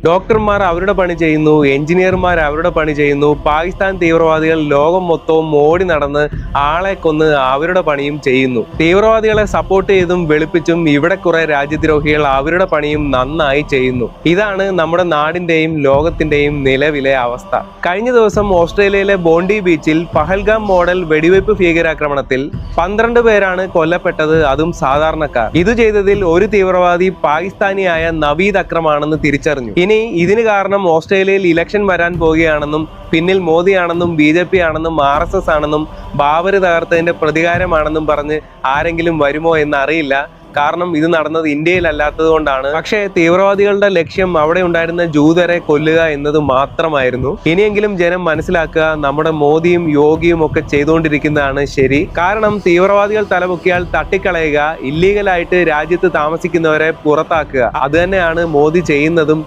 ഡോക്ടർമാർ അവരുടെ പണി ചെയ്യുന്നു, എഞ്ചിനീയർമാർ അവരുടെ പണി ചെയ്യുന്നു, പാകിസ്ഥാൻ തീവ്രവാദികൾ ലോകം മൊത്തവും ഓടി നടന്ന് ആളെ കൊന്ന് അവരുടെ പണിയും ചെയ്യുന്നു. തീവ്രവാദികളെ സപ്പോർട്ട് ചെയ്തും വെളുപ്പിച്ചും ഇവിടെ കുറെ രാജ്യദ്രോഹികൾ അവരുടെ പണിയും നന്നായി ചെയ്യുന്നു. ഇതാണ് നമ്മുടെ നാടിന്റെയും ലോകത്തിന്റെയും നിലവിലെ അവസ്ഥ. കഴിഞ്ഞ ദിവസം ഓസ്ട്രേലിയയിലെ ബോണ്ടി ബീച്ചിൽ പഹൽഗാം മോഡൽ വെടിവയ്പ് ഭീകരാക്രമണത്തിൽ 12 പേരാണ് കൊല്ലപ്പെട്ടത്, അതും സാധാരണക്കാർ. ഇത് ചെയ്തതിൽ ഒരു തീവ്രവാദി പാകിസ്ഥാനിയായ നവീദ് അക്രമാണെന്ന് തിരിച്ചറിഞ്ഞു. ഇനി ഇതിന് കാരണം ഓസ്ട്രേലിയയിൽ ഇലക്ഷൻ വരാൻ പോവുകയാണെന്നും പിന്നിൽ മോദിയാണെന്നും BJP ആണെന്നും RSS ആണെന്നും ബാബര് തകർത്തതിന്റെ പ്രതികാരമാണെന്നും പറഞ്ഞ് ആരെങ്കിലും വരുമോ എന്നറിയില്ല. കാരണം ഇത് നടന്നത് ഇന്ത്യയിലല്ലാത്തത് കൊണ്ടാണ്. പക്ഷേ തീവ്രവാദികളുടെ ലക്ഷ്യം അവിടെ ഉണ്ടായിരുന്ന ജൂതരെ കൊല്ലുക എന്നത് മാത്രമായിരുന്നു. ഇനിയെങ്കിലും ജനം മനസ്സിലാക്കുക, നമ്മുടെ മോദിയും യോഗിയും ഒക്കെ ചെയ്തുകൊണ്ടിരിക്കുന്നതാണ് ശരി. കാരണം തീവ്രവാദികൾ തലമുക്കിയാൽ തട്ടിക്കളയുക, ഇല്ലീഗലായിട്ട് രാജ്യത്ത് താമസിക്കുന്നവരെ പുറത്താക്കുക, അത് തന്നെയാണ് മോദി ചെയ്യുന്നതും